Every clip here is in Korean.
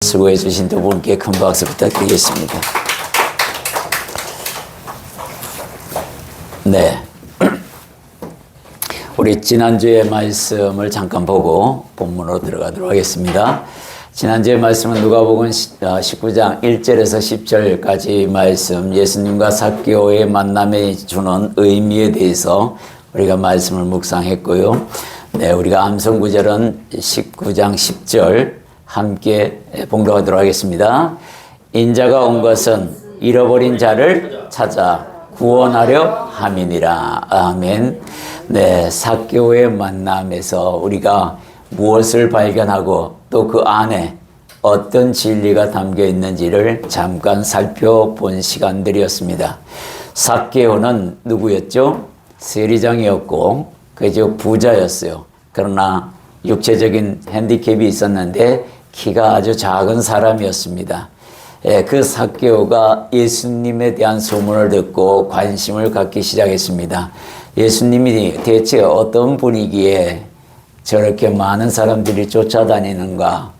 수고해 주신 두 분께 큰 박수 부탁드리겠습니다. 네. 우리 지난주의 말씀을 잠깐 보고 본문으로 들어가도록 하겠습니다. 지난주의 말씀은 누가복음 19장 1절에서 10절까지 말씀, 예수님과 삭개오의 만남에 주는 의미에 대해서 우리가 말씀을 묵상했고요. 네, 우리가 암송 구절은 19장 10절 함께 봉독하도록 하겠습니다. 인자가 온 것은 잃어버린 자를 찾아 구원하려 함이니라. 아멘. 네, 삭개오의 만남에서 우리가 무엇을 발견하고 또 그 안에 어떤 진리가 담겨 있는지를 잠깐 살펴본 시간들이었습니다. 삭개오는 누구였죠? 세리장이었고 그저 부자였어요. 그러나 육체적인 핸디캡이 있었는데 키가 아주 작은 사람이었습니다. 그 삭개오가 예수님에 대한 소문을 듣고 관심을 갖기 시작했습니다. 예수님이 대체 어떤 분위기에 저렇게 많은 사람들이 쫓아다니는가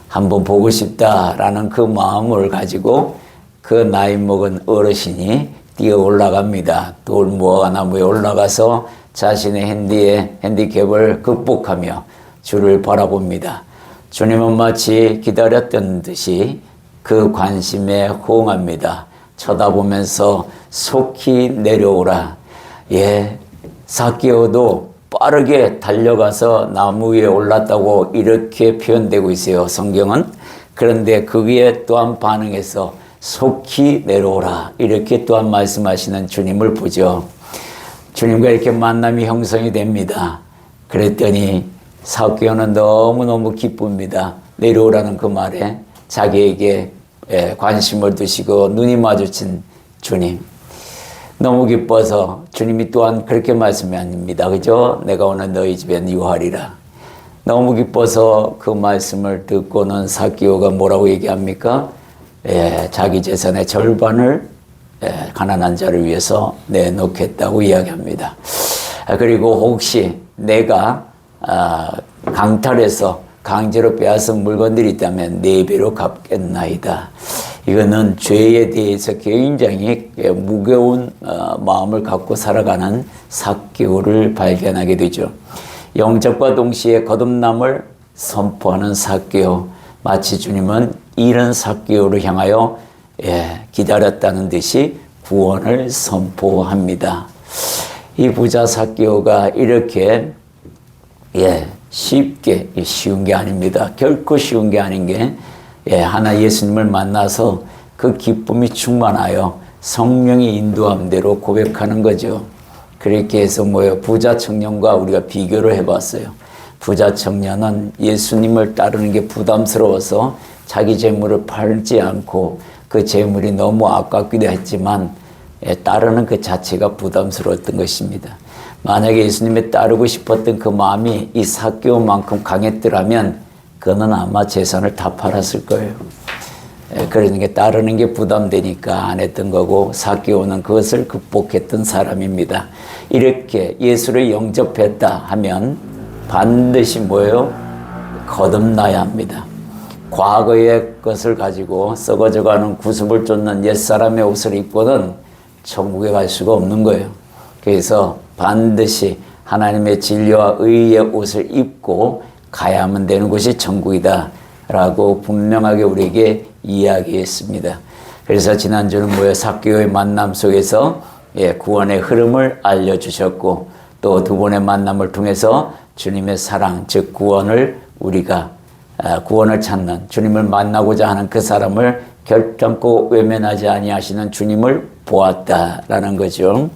한번 보고 싶다라는 그 마음을 가지고 그 나이 먹은 어르신이 뛰어 올라갑니다. 돌무화과나무에 올라가서 자신의 핸디캡을 극복하며 주를 바라봅니다. 주님은 마치 기다렸던 듯이 그 관심에 호응합니다. 쳐다보면서 속히 내려오라. 예, 삭개오도 빠르게 달려가서 나무 위에 올랐다고 이렇게 표현되고 있어요, 성경은. 그런데 거기에 또한 반응해서 속히 내려오라 이렇게 또한 말씀하시는 주님을 보죠. 주님과 이렇게 만남이 형성이 됩니다. 그랬더니 삭개오는 너무너무 기쁩니다. 내려오라는 그 말에 자기에게 관심을 두시고 눈이 마주친 주님. 너무 기뻐서 주님이 또한 그렇게 말씀합니다. 그죠? 내가 오늘 너희 집에 유하리라. 너무 기뻐서 그 말씀을 듣고는 삭개오가 뭐라고 얘기합니까? 자기 재산의 절반을 가난한 자를 위해서 내놓겠다고 이야기합니다. 그리고 혹시 내가 강탈해서 강제로 빼앗은 물건들이 있다면 4배로 갚겠나이다. 이거는 죄에 대해서 굉장히 무거운 마음을 갖고 살아가는 삭개오를 발견하게 되죠. 영접과 동시에 거듭남을 선포하는 삭개오. 마치 주님은 이런 삭개오를 향하여 기다렸다는 듯이 구원을 선포합니다. 이 부자 삭개오가 이렇게 쉽게 쉬운 게 아닙니다. 결코 쉬운 게 아닌 게 하나 예수님을 만나서 그 기쁨이 충만하여 성령의 인도함대로 고백하는 거죠. 그렇게 해서 부자 청년과 우리가 비교를 해봤어요. 부자 청년은 예수님을 따르는 게 부담스러워서 자기 재물을 팔지 않고 그 재물이 너무 아깝기도 했지만 따르는 그 자체가 부담스러웠던 것입니다. 만약에 예수님에 따르고 싶었던 그 마음이 이 삭개오만큼 강했더라면 그는 아마 재산을 다 팔았을 거예요. 그러니까 따르는 게 부담되니까 안 했던 거고 삭개오는 그것을 극복했던 사람입니다. 이렇게 예수를 영접했다 하면 반드시 뭐예요? 거듭나야 합니다. 과거의 것을 가지고 썩어져가는 구습을 쫓는 옛사람의 옷을 입고는 천국에 갈 수가 없는 거예요. 그래서 반드시 하나님의 진리와 의의 옷을 입고 가야만 되는 곳이 천국이다 라고 분명하게 우리에게 이야기했습니다. 그래서 지난주는 삭개오의 만남 속에서 구원의 흐름을 알려주셨고 또 두 번의 만남을 통해서 주님의 사랑 즉 우리가 구원을 찾는 주님을 만나고자 하는 그 사람을 결단코 외면하지 아니하시는 주님을 보았다라는 거죠.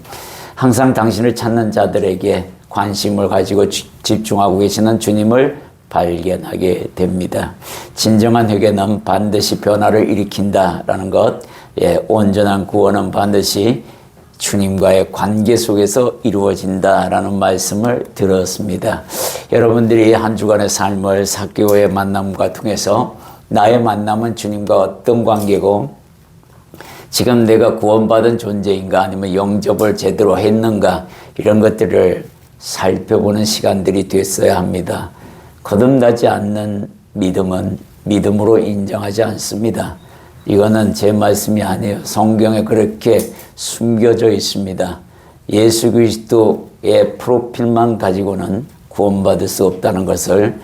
항상 당신을 찾는 자들에게 관심을 가지고 집중하고 계시는 주님을 발견하게 됩니다. 진정한 회개는 반드시 변화를 일으킨다라는 것, 온전한 구원은 반드시 주님과의 관계 속에서 이루어진다라는 말씀을 들었습니다. 여러분들이 한 주간의 삶을 삭개오의 만남과 통해서 나의 만남은 주님과 어떤 관계고 지금 내가 구원받은 존재인가 아니면 영접을 제대로 했는가 이런 것들을 살펴보는 시간들이 됐어야 합니다. 거듭나지 않는 믿음은 믿음으로 인정하지 않습니다. 이거는 제 말씀이 아니에요. 성경에 그렇게 숨겨져 있습니다. 예수 그리스도의 프로필만 가지고는 구원받을 수 없다는 것을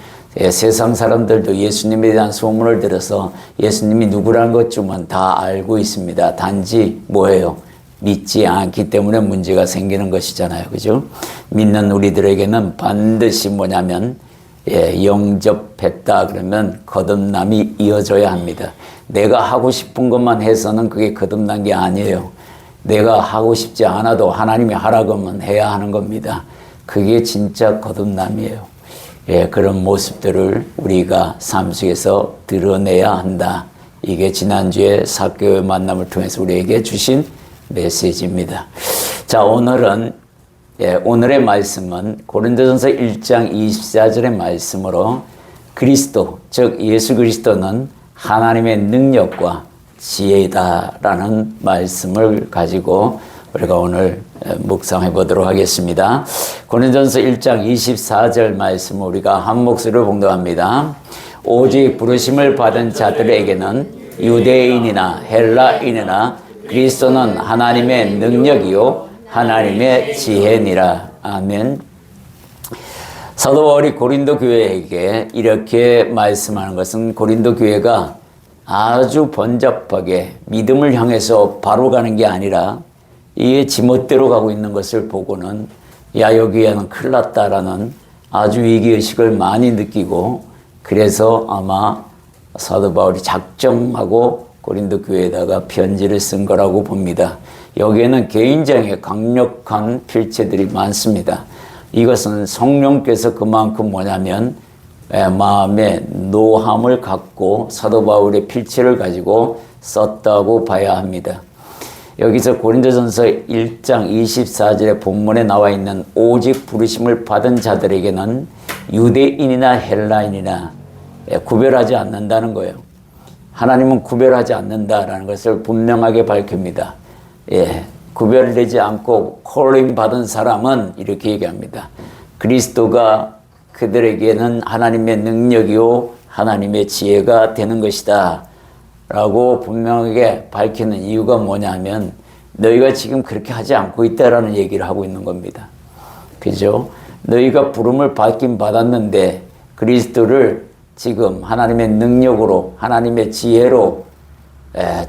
세상 사람들도 예수님에 대한 소문을 들어서 예수님이 누구라는 것쯤은 다 알고 있습니다. 단지 뭐예요? 믿지 않기 때문에 문제가 생기는 것이잖아요. 그죠? 믿는 우리들에게는 반드시 뭐냐면 영접했다 그러면 거듭남이 이어져야 합니다. 내가 하고 싶은 것만 해서는 그게 거듭난 게 아니에요. 내가 하고 싶지 않아도 하나님이 하라고 하면 해야 하는 겁니다. 그게 진짜 거듭남이에요. 그런 모습들을 우리가 삶 속에서 드러내야 한다. 이게 지난주에 사교의 만남을 통해서 우리에게 주신 메시지입니다. 자, 오늘의 말씀은 고린도전서 1장 24절의 말씀으로 그리스도, 즉 예수 그리스도는 하나님의 능력과 지혜다라는 말씀을 가지고 우리가 오늘 묵상해 보도록 하겠습니다. 고린도전서 1장 24절 말씀을 우리가 한 목소리로 봉독합니다. 오직 부르심을 받은 자들에게는 유대인이나 헬라인이나 그리스도는 하나님의 능력이요 하나님의 지혜니라. 아멘. 사도 바울이 고린도 교회에게 이렇게 말씀하는 것은 고린도 교회가 아주 번잡하게 믿음을 향해서 바로 가는 게 아니라 이게 지멋대로 가고 있는 것을 보고는 야, 여기에는 큰일 났다라는 아주 위기의식을 많이 느끼고, 그래서 아마 사도 바울이 작정하고 고린도 교회에다가 편지를 쓴 거라고 봅니다. 여기에는 개인적인 강력한 필체들이 많습니다. 이것은 성령께서 그만큼 뭐냐면 마음의 노함을 갖고 사도 바울의 필체를 가지고 썼다고 봐야 합니다. 여기서 고린도전서 1장 24절의 본문에 나와 있는 오직 부르심을 받은 자들에게는 유대인이나 헬라인이나 구별하지 않는다는 거예요. 하나님은 구별하지 않는다라는 것을 분명하게 밝힙니다. 구별되지 않고 콜링 받은 사람은 이렇게 얘기합니다. 그리스도가 그들에게는 하나님의 능력이요 하나님의 지혜가 되는 것이다 라고 분명하게 밝히는 이유가 뭐냐면 너희가 지금 그렇게 하지 않고 있다라는 얘기를 하고 있는 겁니다. 그죠? 너희가 부름을 받긴 받았는데 그리스도를 지금 하나님의 능력으로 하나님의 지혜로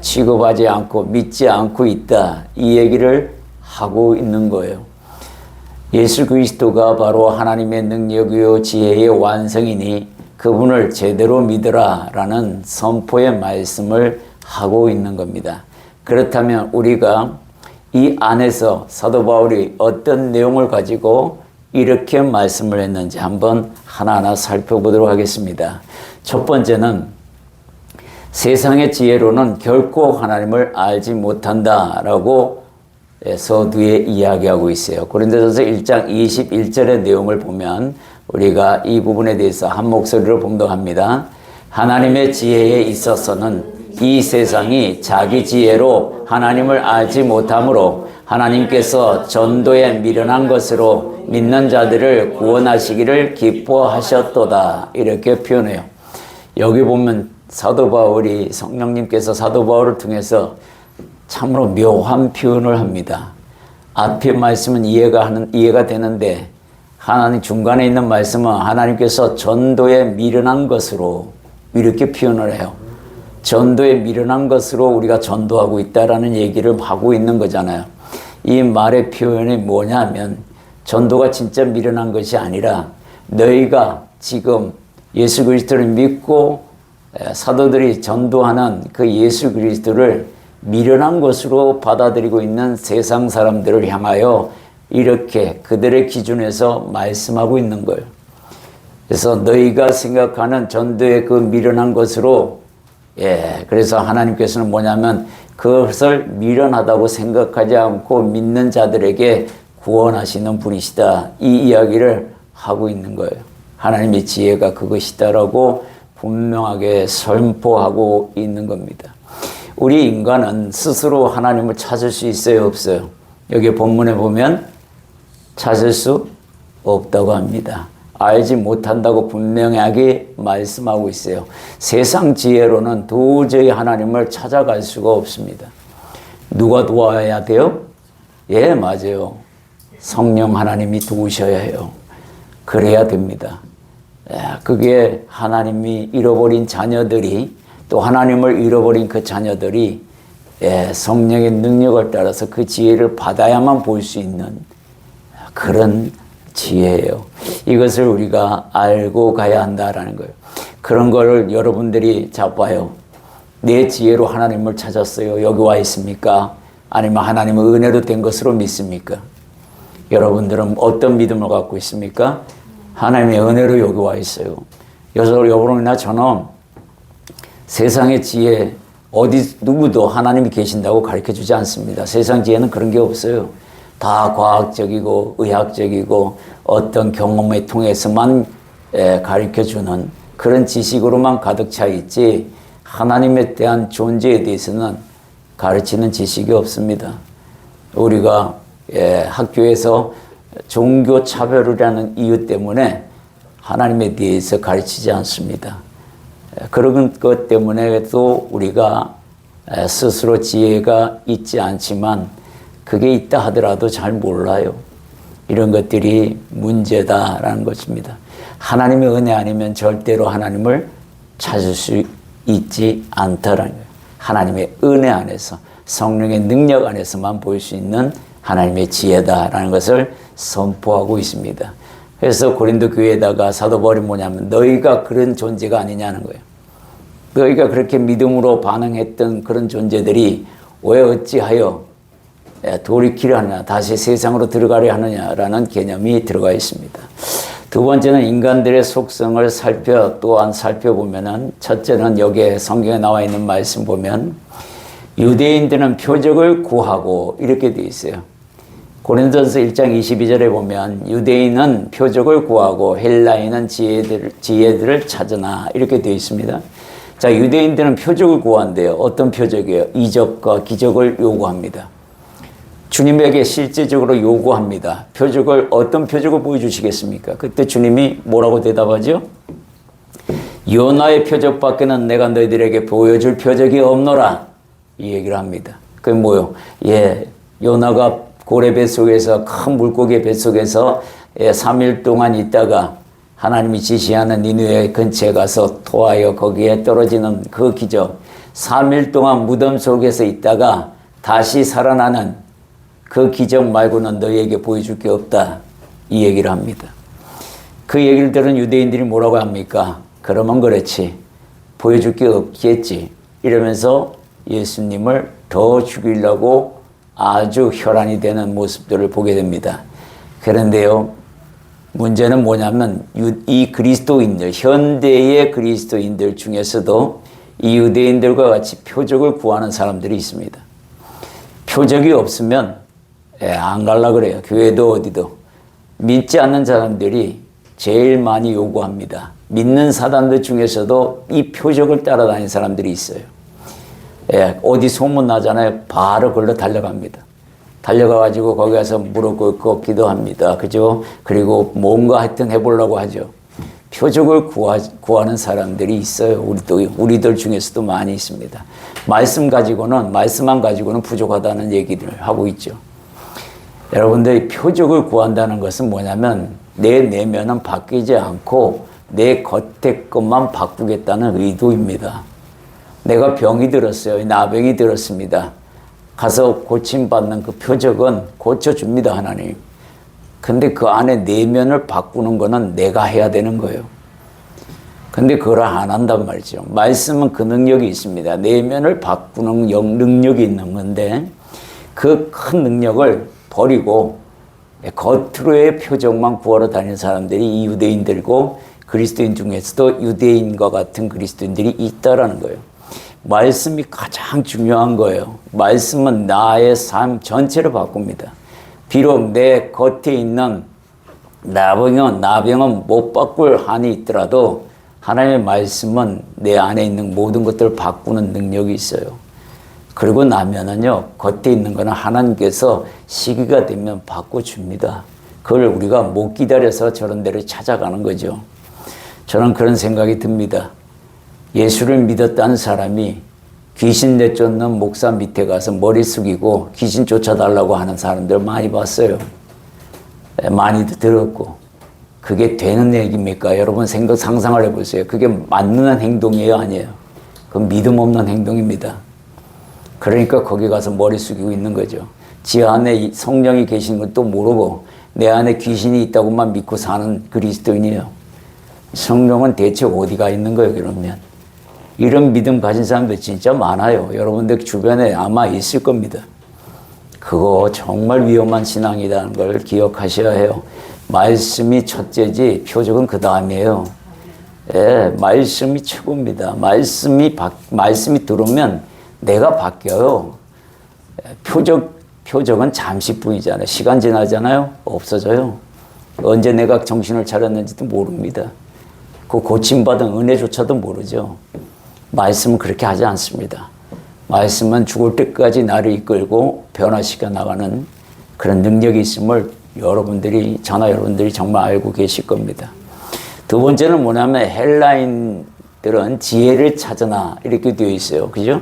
취급하지 않고 믿지 않고 있다, 이 얘기를 하고 있는 거예요. 예수 그리스도가 바로 하나님의 능력이요 지혜의 완성이니 그분을 제대로 믿으라 라는 선포의 말씀을 하고 있는 겁니다. 그렇다면 우리가 이 안에서 사도 바울이 어떤 내용을 가지고 이렇게 말씀을 했는지 한번 하나하나 살펴보도록 하겠습니다. 첫 번째는 세상의 지혜로는 결코 하나님을 알지 못한다라고 서두에 이야기하고 있어요. 고린도전서 1장 21절의 내용을 보면 우리가 이 부분에 대해서 한 목소리로 봉독합니다. 하나님의 지혜에 있어서는 이 세상이 자기 지혜로 하나님을 알지 못하므로 하나님께서 전도에 미련한 것으로 믿는 자들을 구원하시기를 기뻐하셨도다, 이렇게 표현해요. 여기 보면 사도 바울이, 성령님께서 사도 바울을 통해서 참으로 묘한 표현을 합니다. 앞에 말씀은 이해가 되는데 하나님 중간에 있는 말씀은 하나님께서 전도에 미련한 것으로 이렇게 표현을 해요. 전도에 미련한 것으로 우리가 전도하고 있다라는 얘기를 하고 있는 거잖아요. 이 말의 표현이 뭐냐면 전도가 진짜 미련한 것이 아니라 너희가 지금 예수 그리스도를 믿고 사도들이 전도하는 그 예수 그리스도를 미련한 것으로 받아들이고 있는 세상 사람들을 향하여 이렇게 그들의 기준에서 말씀하고 있는 거예요. 그래서 너희가 생각하는 전도의 그 미련한 것으로, 그래서 하나님께서는 뭐냐면 그것을 미련하다고 생각하지 않고 믿는 자들에게 구원하시는 분이시다, 이 이야기를 하고 있는 거예요. 하나님의 지혜가 그것이다라고 분명하게 선포하고 있는 겁니다. 우리 인간은 스스로 하나님을 찾을 수 있어요, 없어요? 여기 본문에 보면 찾을 수 없다고 합니다. 알지 못한다고 분명하게 말씀하고 있어요. 세상 지혜로는 도저히 하나님을 찾아갈 수가 없습니다. 누가 도와야 돼요? 예, 맞아요. 성령 하나님이 도우셔야 해요. 그래야 됩니다. 그게 하나님이 잃어버린 자녀들이, 또 하나님을 잃어버린 그 자녀들이 성령의 능력을 따라서 그 지혜를 받아야만 볼 수 있는 그런 지혜예요. 이것을 우리가 알고 가야 한다라는 거예요. 그런 걸 여러분들이 잡아요. 내 지혜로 하나님을 찾았어요. 여기 와 있습니까? 아니면 하나님의 은혜로 된 것으로 믿습니까? 여러분들은 어떤 믿음을 갖고 있습니까? 하나님의 은혜로 여기 와 있어요. 여러분이나 저는 세상의 지혜, 어디 누구도 하나님이 계신다고 가르쳐주지 않습니다. 세상 지혜는 그런 게 없어요. 다 과학적이고 의학적이고 어떤 경험을 통해서만 가르쳐주는 그런 지식으로만 가득 차 있지, 하나님에 대한 존재에 대해서는 가르치는 지식이 없습니다. 우리가 학교에서 종교 차별이라는 이유 때문에 하나님에 대해서 가르치지 않습니다. 그런 것 때문에 또 우리가 스스로 지혜가 있지 않지만 그게 있다 하더라도 잘 몰라요. 이런 것들이 문제다라는 것입니다. 하나님의 은혜 아니면 절대로 하나님을 찾을 수 있지 않다라는 거예요. 하나님의 은혜 안에서, 성령의 능력 안에서만 볼 수 있는 하나님의 지혜다라는 것을 선포하고 있습니다. 그래서 고린도 교회에다가 사도 바울이 뭐냐면 너희가 그런 존재가 아니냐는 거예요. 너희가 그렇게 믿음으로 반응했던 그런 존재들이 왜 어찌하여 돌이키려 하느냐, 다시 세상으로 들어가려 하느냐라는 개념이 들어가 있습니다. 두 번째는 인간들의 속성을 또한 살펴보면은, 첫째는 여기에 성경에 나와 있는 말씀 보면 유대인들은 표적을 구하고 이렇게 되어 있어요. 고린도전서 1장 22절에 보면 유대인은 표적을 구하고 헬라인은 지혜들을 찾으나 이렇게 되어 있습니다. 자, 유대인들은 표적을 구한대요. 어떤 표적이에요? 이적과 기적을 요구합니다. 주님에게 실제적으로 요구합니다. 어떤 표적을 보여주시겠습니까? 그때 주님이 뭐라고 대답하죠? 요나의 표적밖에는 내가 너희들에게 보여줄 표적이 없노라. 이 얘기를 합니다. 그게 뭐요? 요나가 고래 뱃속에서, 큰 물고기 뱃속에서 3일 동안 있다가 하나님이 지시하는 니느웨 근처에 가서 토하여 거기에 떨어지는 그 기적, 3일 동안 무덤 속에서 있다가 다시 살아나는 그 기적 말고는 너희에게 보여줄 게 없다. 이 얘기를 합니다. 그 얘기를 들은 유대인들이 뭐라고 합니까? 그러면 그렇지. 보여줄 게 없겠지. 이러면서 예수님을 더 죽이려고 아주 혈안이 되는 모습들을 보게 됩니다. 그런데요, 문제는 뭐냐면 이 그리스도인들, 현대의 그리스도인들 중에서도 이 유대인들과 같이 표적을 구하는 사람들이 있습니다. 표적이 없으면 안 갈라 그래요. 교회도 어디도. 믿지 않는 사람들이 제일 많이 요구합니다. 믿는 사람들 중에서도 이 표적을 따라다니는 사람들이 있어요. 어디 소문 나잖아요. 바로 걸로 달려갑니다. 달려가가지고 거기 가서 무릎 꿇고 기도합니다. 그죠? 그리고 뭔가 하여튼 해보려고 하죠. 표적을 구하는 사람들이 있어요. 우리들 중에서도 많이 있습니다. 말씀만 가지고는 부족하다는 얘기를 하고 있죠. 여러분들이 표적을 구한다는 것은 뭐냐면 내 내면은 바뀌지 않고 내 겉의 것만 바꾸겠다는 의도입니다. 내가 병이 들었어요. 나병이 들었습니다. 가서 고침받는 그 표적은 고쳐줍니다, 하나님. 근데 그 안에 내면을 바꾸는 거는 내가 해야 되는 거예요. 근데 그걸 안 한단 말이죠. 말씀은 그 능력이 있습니다. 내면을 바꾸는 능력이 있는 건데 그 큰 능력을 버리고 겉으로의 표적만 구하러 다니는 사람들이 이 유대인들고, 그리스도인 중에서도 유대인과 같은 그리스도인들이 있다라는 거예요. 말씀이 가장 중요한 거예요. 말씀은 나의 삶 전체를 바꿉니다. 비록 내 겉에 있는 나병은 못 바꿀 한이 있더라도 하나님의 말씀은 내 안에 있는 모든 것들을 바꾸는 능력이 있어요. 그리고 나면은요, 겉에 있는 거는 하나님께서 시기가 되면 바꿔줍니다. 그걸 우리가 못 기다려서 저런 데를 찾아가는 거죠. 저는 그런 생각이 듭니다. 예수를 믿었다는 사람이 귀신 내쫓는 목사 밑에 가서 머리 숙이고 귀신 쫓아달라고 하는 사람들 많이 봤어요. 많이도 들었고. 그게 되는 얘기입니까? 여러분 상상을 해보세요. 그게 맞는 행동이에요? 아니에요? 그건 믿음 없는 행동입니다. 그러니까 거기 가서 머리 숙이고 있는 거죠. 지 안에 성령이 계신 것도 모르고 내 안에 귀신이 있다고만 믿고 사는 그리스도인이에요. 성령은 대체 어디가 있는 거예요, 그러면? 이런 믿음 가진 사람들 진짜 많아요. 여러분들 주변에 아마 있을 겁니다. 그거 정말 위험한 신앙이라는 걸 기억하셔야 해요. 말씀이 첫째지 표적은 그 다음이에요. 예, 말씀이 최고입니다. 말씀이 들어오면 내가 바뀌어요. 표적은 잠시뿐이잖아요. 시간 지나잖아요. 없어져요. 언제 내가 정신을 차렸는지도 모릅니다. 그 고침받은 은혜조차도 모르죠. 말씀은 그렇게 하지 않습니다. 말씀은 죽을 때까지 나를 이끌고 변화시켜 나가는 그런 능력이 있음을 저나 여러분들이 정말 알고 계실 겁니다. 두 번째는 뭐냐면 헬라인들은 지혜를 찾으나 이렇게 되어 있어요. 그죠?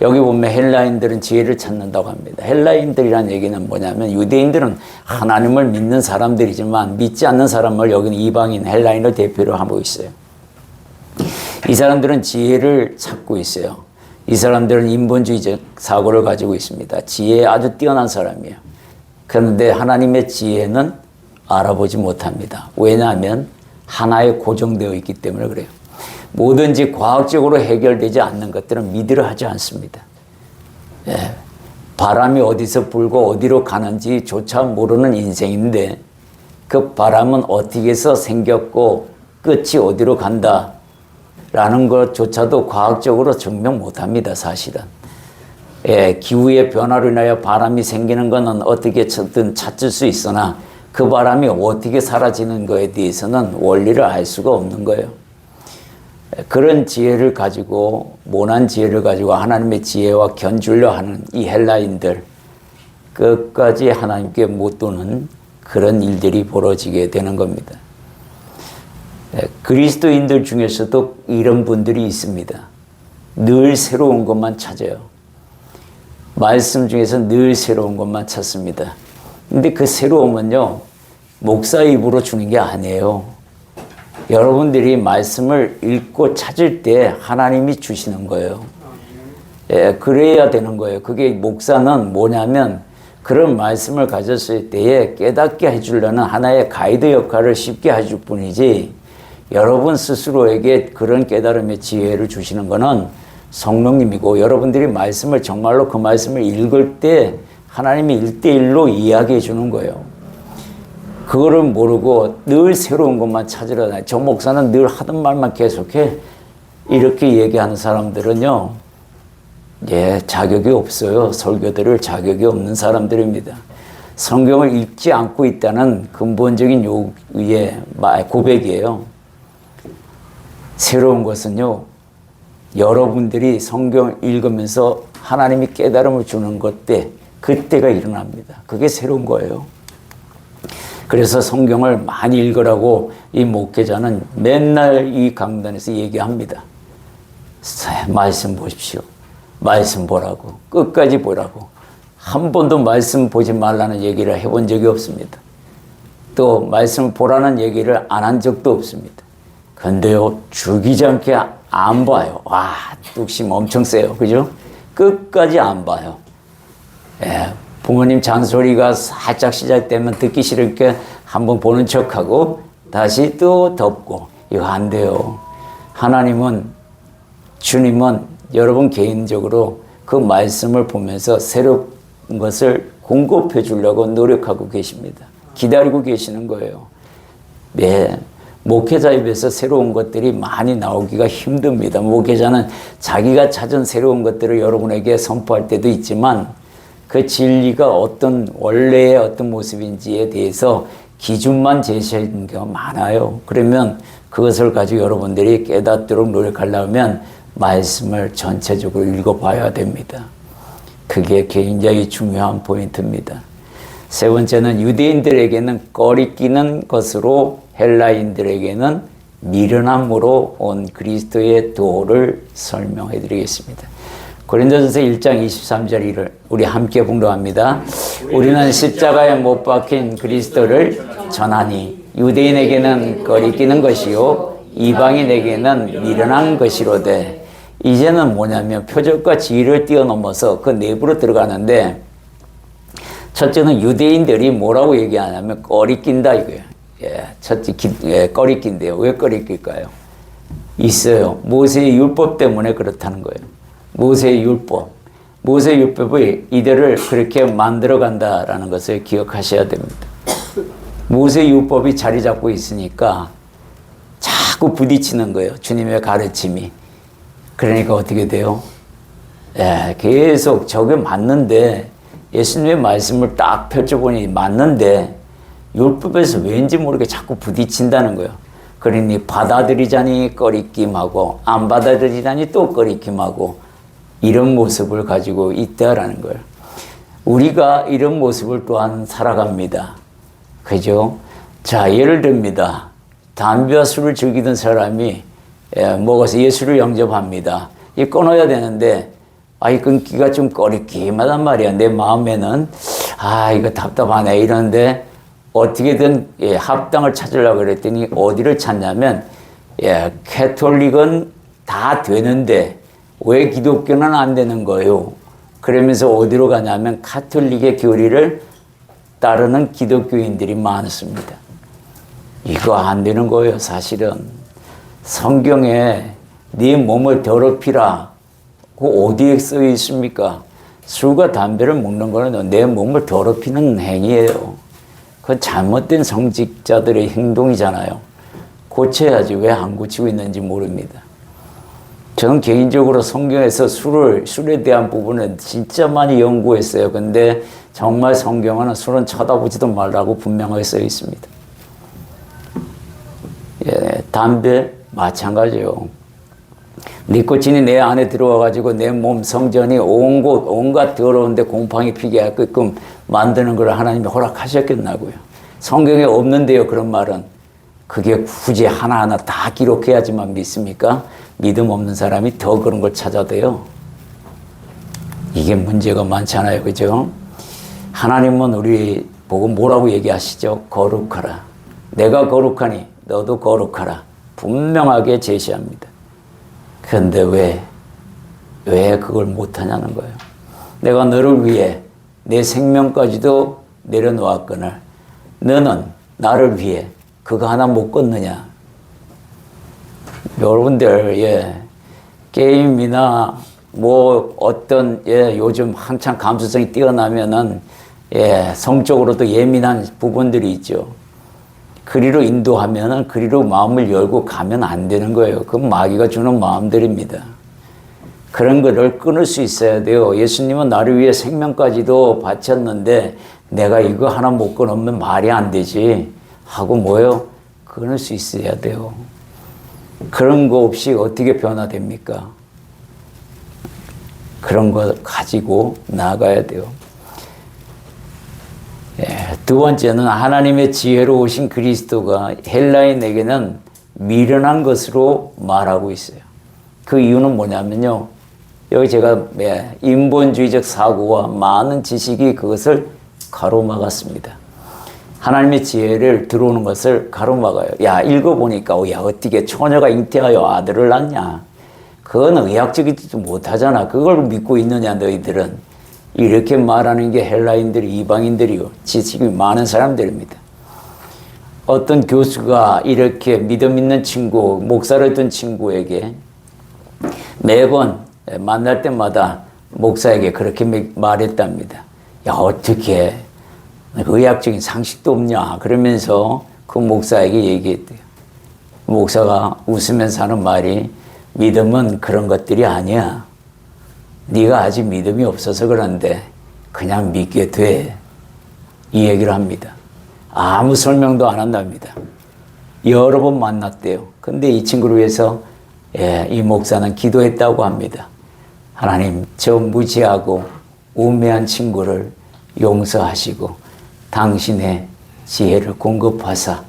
여기 보면 헬라인들은 지혜를 찾는다고 합니다. 헬라인들이라는 얘기는 뭐냐면 유대인들은 하나님을 믿는 사람들이지만 믿지 않는 사람을 여기는 이방인 헬라인을 대표로 하고 있어요. 이 사람들은 지혜를 찾고 있어요. 이 사람들은 인본주의적 사고를 가지고 있습니다. 지혜에 아주 뛰어난 사람이에요. 그런데 하나님의 지혜는 알아보지 못합니다. 왜냐하면 하나에 고정되어 있기 때문에 그래요. 뭐든지 과학적으로 해결되지 않는 것들은 믿으려 하지 않습니다. 예. 바람이 어디서 불고 어디로 가는지조차 모르는 인생인데 그 바람은 어떻게 해서 생겼고 끝이 어디로 간다라는 것조차도 과학적으로 증명 못합니다. 사실은. 예, 기후의 변화로 인하여 바람이 생기는 것은 어떻게든 찾을 수 있으나 그 바람이 어떻게 사라지는 것에 대해서는 원리를 알 수가 없는 거예요. 그런 지혜를 가지고 모난 지혜를 가지고 하나님의 지혜와 견주려 하는 이 헬라인들 끝까지 하나님께 못 도는 그런 일들이 벌어지게 되는 겁니다. 그리스도인들 중에서도 이런 분들이 있습니다. 늘 새로운 것만 찾아요. 말씀 중에서 늘 새로운 것만 찾습니다. 근데 그 새로움은요, 목사 입으로 주는 게 아니에요. 여러분들이 말씀을 읽고 찾을 때 하나님이 주시는 거예요. 예, 그래야 되는 거예요. 그게 목사는 뭐냐면 그런 말씀을 가졌을 때에 깨닫게 해주려는 하나의 가이드 역할을 쉽게 해줄 뿐이지 여러분 스스로에게 그런 깨달음의 지혜를 주시는 거는 성령님이고 여러분들이 말씀을 정말로 그 말씀을 읽을 때 하나님이 1대1로 이야기해 주는 거예요. 그거를 모르고 늘 새로운 것만 찾으러 다녀요. 저 목사는 늘 하던 말만 계속해. 이렇게 얘기하는 사람들은요, 예, 자격이 없어요. 설교 들을 자격이 없는 사람들입니다. 성경을 읽지 않고 있다는 근본적인 요구의 고백이에요. 새로운 것은요, 여러분들이 성경을 읽으면서 하나님이 깨달음을 주는 것 때, 그때가 일어납니다. 그게 새로운 거예요. 그래서 성경을 많이 읽으라고 이 목회자는 맨날 이 강단에서 얘기합니다. 말씀 보십시오. 말씀 보라고. 끝까지 보라고. 한 번도 말씀 보지 말라는 얘기를 해본 적이 없습니다. 또 말씀 보라는 얘기를 안 한 적도 없습니다. 근데요, 죽이지 않게 안 봐요. 와, 뚝심 엄청 세요. 그죠? 끝까지 안 봐요. 예, 부모님 잔소리가 살짝 시작되면 듣기 싫으니까 한번 보는 척하고 다시 또 덮고. 이거 안 돼요. 하나님은, 주님은 여러분 개인적으로 그 말씀을 보면서 새로운 것을 공급해 주려고 노력하고 계십니다. 기다리고 계시는 거예요. 네. 목회자 입에서 새로운 것들이 많이 나오기가 힘듭니다. 목회자는 자기가 찾은 새로운 것들을 여러분에게 선포할 때도 있지만 그 진리가 원래의 어떤 모습인지에 대해서 기준만 제시하는 경우가 많아요. 그러면 그것을 가지고 여러분들이 깨닫도록 노력하려면 말씀을 전체적으로 읽어봐야 됩니다. 그게 굉장히 중요한 포인트입니다. 세 번째는 유대인들에게는 꺼리끼는 것으로 헬라인들에게는 미련함으로 온 그리스도의 도를 설명해 드리겠습니다. 고린도전서 1장 23절을 우리 함께 봉독합니다. 우리는 십자가에 못 박힌 그리스도를 전하니 유대인에게는 꺼리끼는 것이요 이방인에게는 미련한 것이로되. 이제는 뭐냐면 표적과 지위를 뛰어넘어서 그 내부로 들어가는데, 첫째는 유대인들이 뭐라고 얘기하냐면 꺼리낀다 이거예요. 첫째 꺼리낀대요. 왜 꺼리낄까요? 있어요. 모세의 율법 때문에 그렇다는 거예요. 모세의 율법이 이들을 그렇게 만들어 간다라는 것을 기억하셔야 됩니다. 모세의 율법이 자리 잡고 있으니까 자꾸 부딪히는 거예요. 주님의 가르침이. 그러니까 어떻게 돼요? 계속 저게 맞는데, 예수님의 말씀을 딱 펼쳐보니 맞는데 율법에서 왠지 모르게 자꾸 부딪힌다는 거예요. 그러니 받아들이자니 꺼리낌하고 안 받아들이자니 또 꺼리낌하고 이런 모습을 가지고 있다라는 거예요. 우리가 이런 모습을 또한 살아갑니다. 그죠? 자, 예를 듭니다. 담배와 술을 즐기던 사람이 먹어서 예수를 영접합니다. 이 끊어야 되는데 이 끊기가 좀 꺼리낌하단 말이야. 내 마음에는 이거 답답하네 이러는데 어떻게든 합당을 찾으려고 그랬더니 어디를 찾냐면 캐톨릭은 다 되는데 왜 기독교는 안 되는 거예요? 그러면서 어디로 가냐면 카톨릭의 교리를 따르는 기독교인들이 많습니다. 이거 안 되는 거예요. 사실은 성경에 네 몸을 더럽히라 어디에 써 있습니까? 술과 담배를 먹는 거는 내 몸을 더럽히는 행위예요. 그건 잘못된 성직자들의 행동이잖아요. 고쳐야지 왜 안 고치고 있는지 모릅니다. 저는 개인적으로 성경에서 술에 대한 부분은 진짜 많이 연구했어요. 근데 정말 성경은 술은 쳐다보지도 말라고 분명하게 써 있습니다. 담배 마찬가지요. 니코틴이 내 안에 들어와가지고 내 몸 성전이 온갖 더러운데 곰팡이 피게 하게끔 만드는 걸 하나님이 허락하셨겠나고요. 성경에 없는데요, 그런 말은. 그게 굳이 하나하나 다 기록해야지만 믿습니까? 믿음 없는 사람이 더 그런 걸 찾아대요. 이게 문제가 많잖아요, 그죠? 하나님은 우리 보고 뭐라고 얘기하시죠? 거룩하라. 내가 거룩하니 너도 거룩하라. 분명하게 제시합니다. 그런데 왜 그걸 못하냐는 거예요. 내가 너를 위해 내 생명까지도 내려놓았거늘 너는 나를 위해 그거 하나 못 걷느냐. 여러분들 게임이나 어떤 요즘 한창 감수성이 뛰어나면은 성적으로도 예민한 부분들이 있죠. 그리로 인도하면은 그리로 마음을 열고 가면 안 되는 거예요. 그건 마귀가 주는 마음들입니다. 그런 거를 끊을 수 있어야 돼요. 예수님은 나를 위해 생명까지도 바쳤는데 내가 이거 하나 못 끊으면 말이 안 되지 하고 끊을 수 있어야 돼요. 그런 거 없이 어떻게 변화됩니까? 그런 거 가지고 나아가야 돼요. 두 번째는 하나님의 지혜로 오신 그리스도가 헬라인에게는 미련한 것으로 말하고 있어요. 그 이유는 뭐냐면요. 여기 제가 인본주의적 사고와 많은 지식이 그것을 가로막았습니다. 하나님의 지혜를 들어오는 것을 가로막아요. 읽어보니까 어떻게 처녀가 잉태하여 아들을 낳냐. 그건 의학적이지도 못하잖아. 그걸 믿고 있느냐 너희들은. 이렇게 말하는 게 헬라인들이 이방인들이요. 지식이 많은 사람들입니다. 어떤 교수가 이렇게 믿음 있는 친구, 목사를 했던 친구에게 매번 만날 때마다 목사에게 그렇게 말했답니다. 어떻게 의학적인 상식도 없냐. 그러면서 그 목사에게 얘기했대요. 목사가 웃으면서 하는 말이 믿음은 그런 것들이 아니야. 네가 아직 믿음이 없어서 그런데 그냥 믿게 돼. 이 얘기를 합니다. 아무 설명도 안 한답니다. 여러 번 만났대요. 근데 이 친구를 위해서 이 목사는 기도했다고 합니다. 하나님, 저 무지하고 우매한 친구를 용서하시고 당신의 지혜를 공급하사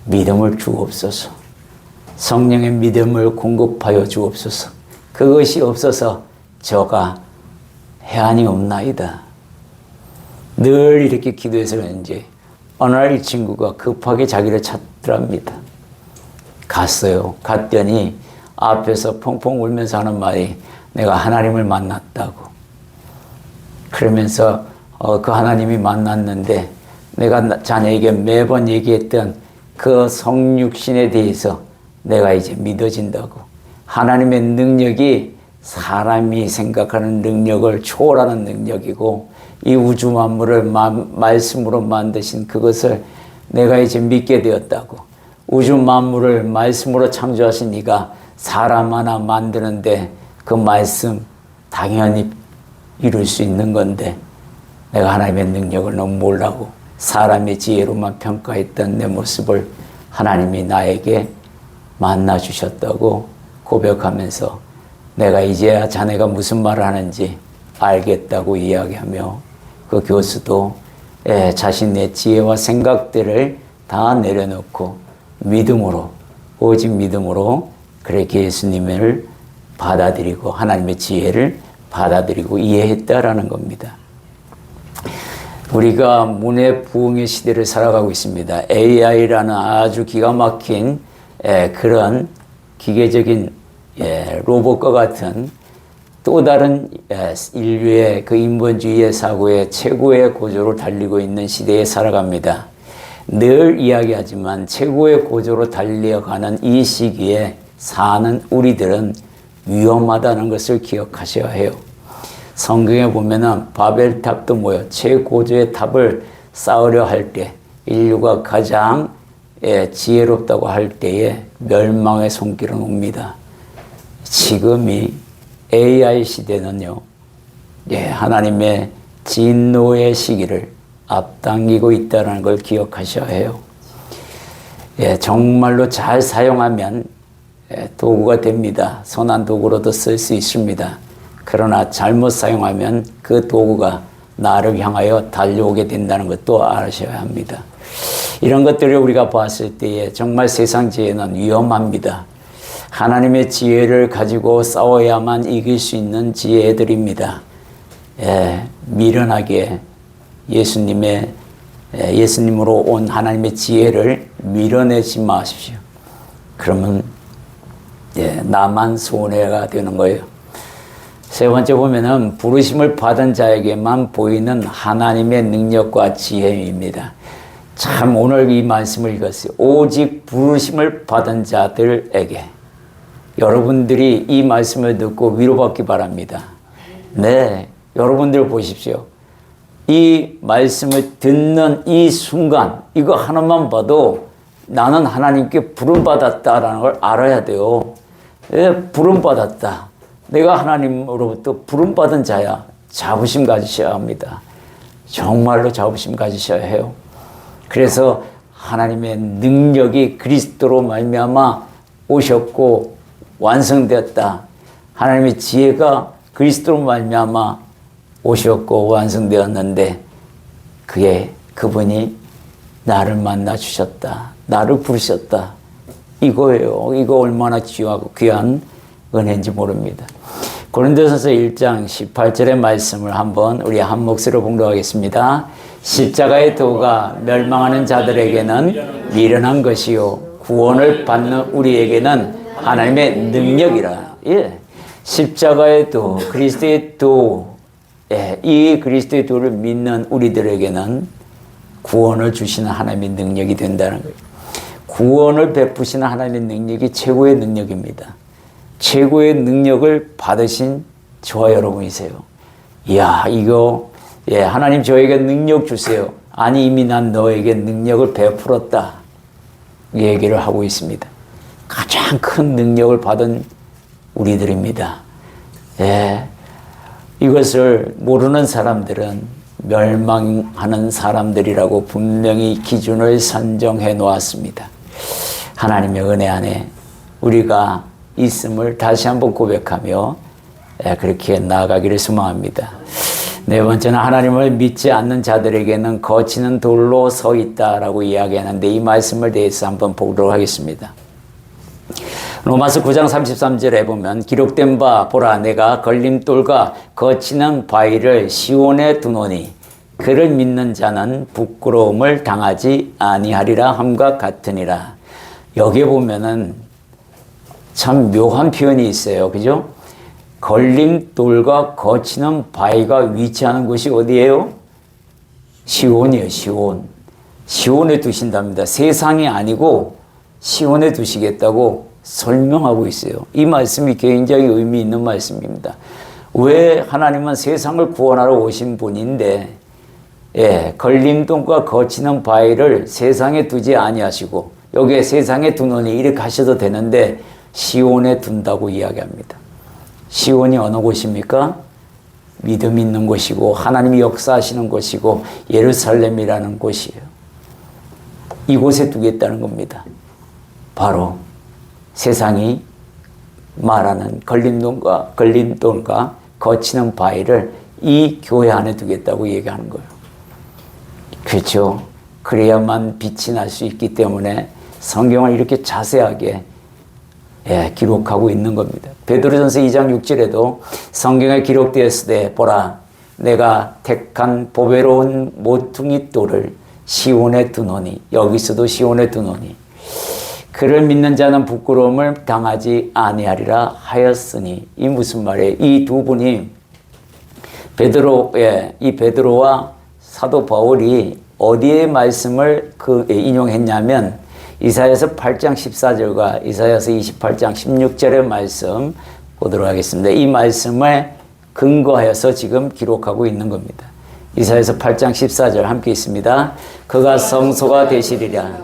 믿음을 주옵소서. 성령의 믿음을 공급하여 주옵소서. 그것이 없어서 저가 해안이 없나이다. 늘 이렇게 기도해서 그런지 어느 날 이 친구가 급하게 자기를 찾더랍니다. 갔어요. 갔더니 앞에서 펑펑 울면서 하는 말이 내가 하나님을 만났다고. 그러면서 그 하나님이 만났는데 내가 자네에게 매번 얘기했던 그 성육신에 대해서 내가 이제 믿어진다고. 하나님의 능력이 사람이 생각하는 능력을 초월하는 능력이고 이 우주 만물을 말씀으로 만드신 그것을 내가 이제 믿게 되었다고. 우주 만물을 말씀으로 창조하신 이가 사람 하나 만드는데 그 말씀 당연히 이룰 수 있는 건데 내가 하나님의 능력을 너무 몰라고 사람의 지혜로만 평가했던 내 모습을 하나님이 나에게 만나 주셨다고 고백하면서 내가 이제야 자네가 무슨 말을 하는지 알겠다고 이야기하며 그 교수도 자신의 지혜와 생각들을 다 내려놓고 믿음으로, 오직 믿음으로 그렇게 예수님을 받아들이고 하나님의 지혜를 받아들이고 이해했다라는 겁니다. 우리가 문의 부흥의 시대를 살아가고 있습니다. AI라는 아주 기가 막힌 그런 기계적인 로봇과 같은 또 다른 인류의 그 인본주의의 사고의 최고의 고조로 달리고 있는 시대에 살아갑니다. 늘 이야기하지만 최고의 고조로 달려가는 이 시기에 사는 우리들은 위험하다는 것을 기억하셔야 해요. 성경에 보면은 바벨탑도 뭐예요? 최고조의 탑을 쌓으려 할 때 인류가 가장 지혜롭다고 할 때에 멸망의 손길은 옵니다. 지금이 AI 시대는요, 하나님의 진노의 시기를 앞당기고 있다는 걸 기억하셔야 해요. 정말로 잘 사용하면 도구가 됩니다. 선한 도구로도 쓸 수 있습니다. 그러나 잘못 사용하면 그 도구가 나를 향하여 달려오게 된다는 것도 아셔야 합니다. 이런 것들을 우리가 봤을 때에 정말 세상 지혜는 위험합니다. 하나님의 지혜를 가지고 싸워야만 이길 수 있는 지혜들입니다. 미련하게 예수님으로 온 하나님의 지혜를 밀어내지 마십시오. 그러면 나만 손해가 되는 거예요. 세 번째 보면은 부르심을 받은 자에게만 보이는 하나님의 능력과 지혜입니다. 참 오늘 이 말씀을 읽었어요. 오직 부르심을 받은 자들에게. 여러분들이 이 말씀을 듣고 위로받기 바랍니다. 네, 여러분들 보십시오. 이 말씀을 듣는 이 순간 이거 하나만 봐도 나는 하나님께 부름받았다라는 걸 알아야 돼요. 부름받았다. 내가 하나님으로부터 부름받은 자야. 자부심 가지셔야 합니다. 정말로 자부심 가지셔야 해요. 그래서 하나님의 능력이 그리스도로 말미암아 오셨고 완성되었다. 하나님의 지혜가 그리스도로 말미암아 오셨고 완성되었는데 그분이 나를 만나 주셨다. 나를 부르셨다. 이거예요. 이거 얼마나 귀한 은혜인지 모릅니다. 고린도전서 1장 18절의 말씀을 한번 우리 한 목소리로 봉독하겠습니다. 십자가의 도가 멸망하는 자들에게는 미련한 것이요 구원을 받는 우리에게는 하나님의 능력이라. 십자가의 도, 그리스도의 도, 이 그리스도의 도를 믿는 우리들에게는 구원을 주시는 하나님의 능력이 된다는 거예요. 구원을 베푸시는 하나님의 능력이 최고의 능력입니다. 최고의 능력을 받으신 저와 여러분이세요. 이야, 이거, 하나님 저에게 능력 주세요. 아니, 이미 난 너에게 능력을 베풀었다. 이 얘기를 하고 있습니다. 가장 큰 능력을 받은 우리들입니다. 이것을 모르는 사람들은 멸망하는 사람들이라고 분명히 기준을 선정해 놓았습니다. 하나님의 은혜 안에 우리가 있음을 다시 한번 고백하며 그렇게 나아가기를 소망합니다. 네 번째는 하나님을 믿지 않는 자들에게는 거치는 돌로 서 있다라고 이야기하는데 이 말씀을 대해서 한번 보도록 하겠습니다. 로마서 9장 33절에 보면 기록된 바 보라 내가 걸림돌과 거치는 바위를 시온에 두노니 그를 믿는 자는 부끄러움을 당하지 아니하리라 함과 같으니라. 여기에 보면은 참 묘한 표현이 있어요. 그죠? 걸림돌과 거치는 바위가 위치하는 곳이 어디예요? 시온이에요. 시온. 시온에 두신답니다. 세상이 아니고 시온에 두시겠다고 설명하고 있어요. 이 말씀이 굉장히 의미 있는 말씀입니다. 왜 하나님은 세상을 구원하러 오신 분인데 걸림돌과 거치는 바위를 세상에 두지 아니하시고 여기에 세상에 두노니 이렇게 하셔도 되는데 시온에 둔다고 이야기합니다. 시온이 어느 곳입니까? 믿음 있는 곳이고 하나님이 역사하시는 곳이고 예루살렘이라는 곳이에요. 이곳에 두겠다는 겁니다. 바로 세상이 말하는 걸림돌과 거치는 바위를 이 교회 안에 두겠다고 얘기하는 거예요. 그렇죠. 그래야만 빛이 날 수 있기 때문에 성경을 이렇게 자세하게 기록하고 있는 겁니다. 베드로전서 2장 6절에도 성경에 기록되었으되 보라 내가 택한 보배로운 모퉁이 돌을 시온에 두노니 여기서도 시온에 두노니 그를 믿는 자는 부끄러움을 당하지 아니하리라 하였으니 이 무슨 말이에요? 이 두 분이 이 베드로와 사도 바울이 어디에 말씀을 인용했냐면 이사야서 8장 14절과 이사야서 28장 16절의 말씀 보도록 하겠습니다. 이 말씀을 근거하여서 지금 기록하고 있는 겁니다. 이사야서 8장 14절 함께 있습니다. 그가 성소가 되시리라.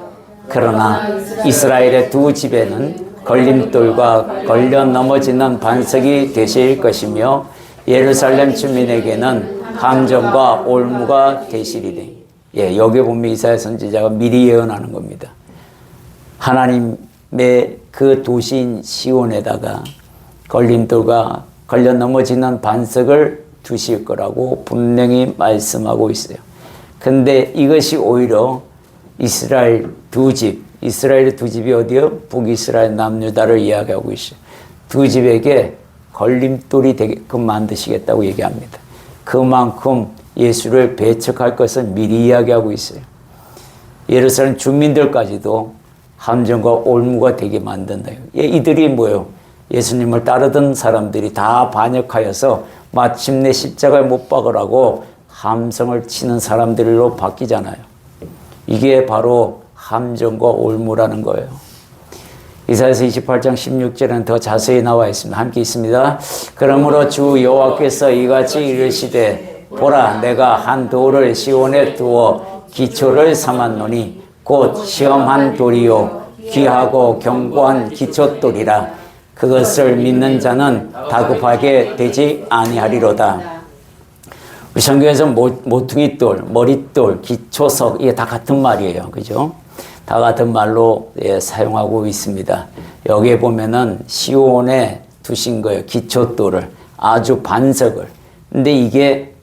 그러나 이스라엘의 두 집에는 걸림돌과 걸려 넘어지는 반석이 되실 것이며 예루살렘 주민에게는 함정과 올무가 되시리니. 여기 보면 이사야 선지자가 미리 예언하는 겁니다. 하나님의 그 도시인 시온에다가 걸림돌과 걸려 넘어지는 반석을 두실 거라고 분명히 말씀하고 있어요. 근데 이것이 오히려 이스라엘의 두 집이 어디요? 북이스라엘 남유다를 이야기하고 있어요. 두 집에게 걸림돌이 되게끔 만드시겠다고 얘기합니다. 그만큼 예수를 배척할 것을 미리 이야기하고 있어요. 예루살렘 주민들까지도 함정과 올무가 되게 만든다. 이들이 뭐예요? 예수님을 따르던 사람들이 다 반역하여서 마침내 십자가에 못 박으라고 함성을 치는 사람들로 바뀌잖아요. 이게 바로 함정과 올무라는 거예요. 이사야서 28장 16절은 더 자세히 나와 있습니다. 함께 있습니다. 그러므로 주 여호와께서 이같이 이르시되 보라 내가 한 돌을 시온에 두어 기초를 삼았노니 곧 시험한 돌이요 귀하고 견고한 기초돌이라. 그것을 믿는 자는 다급하게 되지 아니하리로다. 우리 성경에서 모퉁이돌, 머릿돌, 기초석 이게 다 같은 말이에요. 그죠? 다 같은 말로 사용하고 있습니다. 여기에 보면은 시온에 두신 거예요. 기초돌을, 아주 반석을. 근데 이게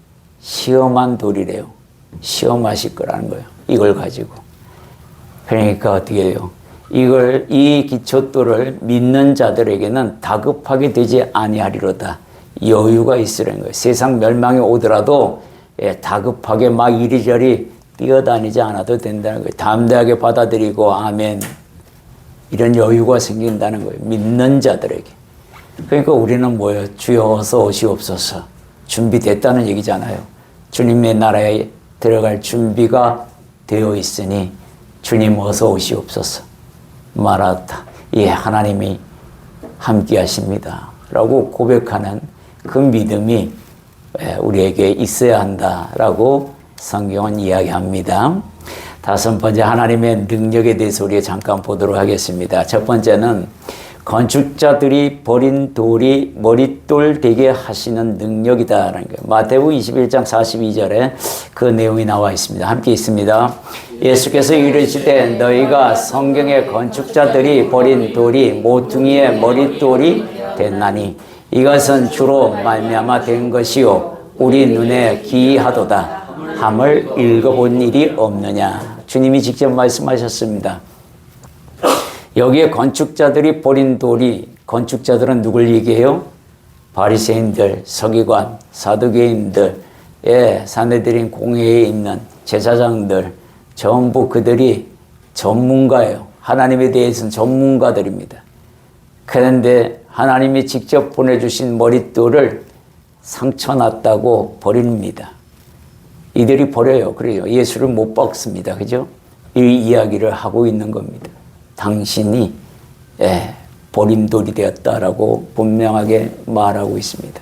시험한 돌이래요. 시험하실 거라는 거예요. 이걸 가지고. 그러니까 어떻게 해요? 이 기초돌을 믿는 자들에게는 다급하게 되지 아니하리로다. 여유가 있으라는 거예요. 세상 멸망이 오더라도 다급하게 막 이리저리 뛰어다니지 않아도 된다는 거예요. 담대하게 받아들이고 아멘. 이런 여유가 생긴다는 거예요. 믿는 자들에게. 그러니까 우리는 뭐예요? 주여 어서 오시옵소서. 준비됐다는 얘기잖아요. 주님의 나라에 들어갈 준비가 되어 있으니 주님 어서 오시옵소서. 마라타. 하나님이 함께 하십니다. 라고 고백하는 그 믿음이 우리에게 있어야 한다라고 성경은 이야기합니다. 다섯 번째 하나님의 능력에 대해서 우리 잠깐 보도록 하겠습니다. 첫 번째는 건축자들이 버린 돌이 머릿돌 되게 하시는 능력이다라는 거예요. 마태복음 21장 42절에 그 내용이 나와 있습니다. 함께 있습니다. 예수께서 이르시되 너희가 성경의 건축자들이 버린 돌이 모퉁이의 머릿돌이 됐나니 이것은 주로 말미암아 된 것이요 우리 눈에 기이하도다 함을 읽어본 일이 없느냐. 주님이 직접 말씀하셨습니다. 여기에 건축자들이 버린 돌이, 건축자들은 누굴 얘기해요? 바리새인들, 서기관, 사두개인들, 사내들인 공회에 있는 제사장들, 전부 그들이 전문가예요. 하나님에 대해서는 전문가들입니다. 그런데 하나님이 직접 보내주신 머릿돌을 상처났다고 버립니다. 이들이 버려요. 그래요. 예수를 못 박습니다. 그죠? 이 이야기를 하고 있는 겁니다. 당신이 버린 돌이 되었다라고 분명하게 말하고 있습니다.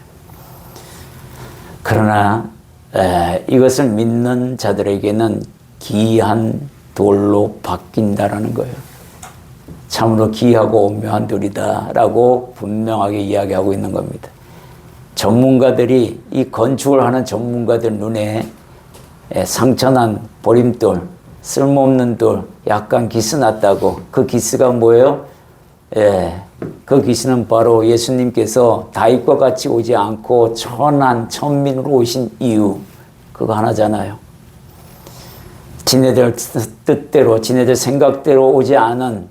그러나 이것을 믿는 자들에게는 기이한 돌로 바뀐다라는 거예요. 참으로 기이하고 오묘한 돌이다라고 분명하게 이야기하고 있는 겁니다. 전문가들이, 이 건축을 하는 전문가들 눈에 상처난 버림돌, 쓸모없는 돌, 약간 기스 났다고. 그 기스가 뭐예요? 그 기스는 바로 예수님께서 다윗과 같이 오지 않고 천한 천민으로 오신 이유, 그거 하나잖아요. 지네들 뜻대로, 지네들 생각대로 오지 않은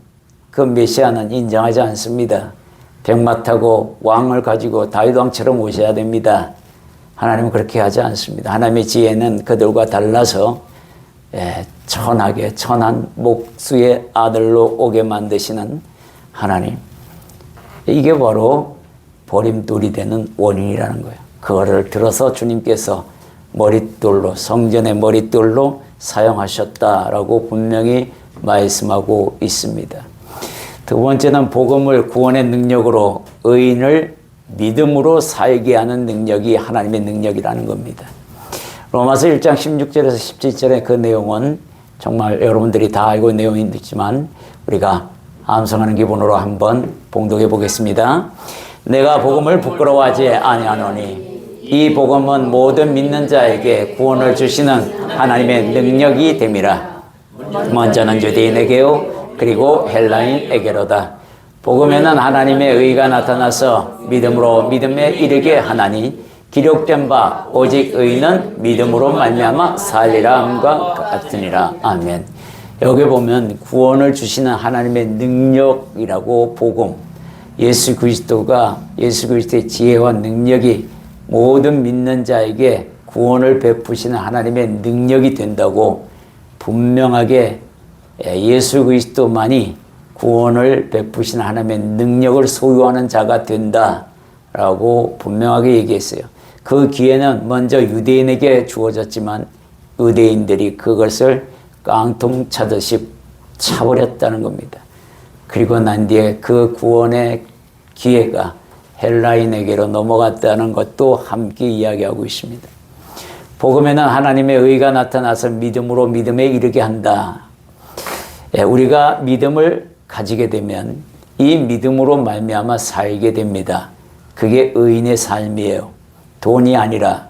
그 메시아는 인정하지 않습니다. 백마 타고 왕을 가지고 다윗 왕처럼 오셔야 됩니다. 하나님은 그렇게 하지 않습니다. 하나님의 지혜는 그들과 달라서 천하게, 천한 목수의 아들로 오게 만드시는 하나님. 이게 바로 버림돌이 되는 원인이라는 거예요. 그거를 들어서 주님께서 머릿돌로, 성전의 머릿돌로 사용하셨다라고 분명히 말씀하고 있습니다. 두 번째는 복음을 구원의 능력으로, 의인을 믿음으로 살게 하는 능력이 하나님의 능력이라는 겁니다. 로마서 1장 16절에서 17절의 그 내용은 정말 여러분들이 다 알고 있는 내용이지만 우리가 암송하는 기분으로 한번 봉독해 보겠습니다. 내가 복음을 부끄러워하지 아니하노니 이 복음은 모든 믿는 자에게 구원을 주시는 하나님의 능력이 됨이라. 먼저는 유대인에게요 그리고 헬라인에게로다. 복음에는 하나님의 의가 나타나서 믿음으로 믿음에 이르게 하나니 기록된 바 오직 의인은 믿음으로 말미암아 살리라 함과 같으니라. 아멘. 여기 보면 구원을 주시는 하나님의 능력이라고, 복음, 예수 그리스도의 지혜와 능력이 모든 믿는 자에게 구원을 베푸시는 하나님의 능력이 된다고 분명하게, 예수 그리스도만이 구원을 베푸시는 하나님의 능력을 소유하는 자가 된다라고 분명하게 얘기했어요. 그 기회는 먼저 유대인에게 주어졌지만 유대인들이 그것을 깡통 차듯이 차버렸다는 겁니다. 그리고 난 뒤에 그 구원의 기회가 헬라인에게로 넘어갔다는 것도 함께 이야기하고 있습니다. 복음에는 하나님의 의가 나타나서 믿음으로 믿음에 이르게 한다. 우리가 믿음을 가지게 되면 이 믿음으로 말미암아 살게 됩니다. 그게 의인의 삶이에요. 돈이 아니라,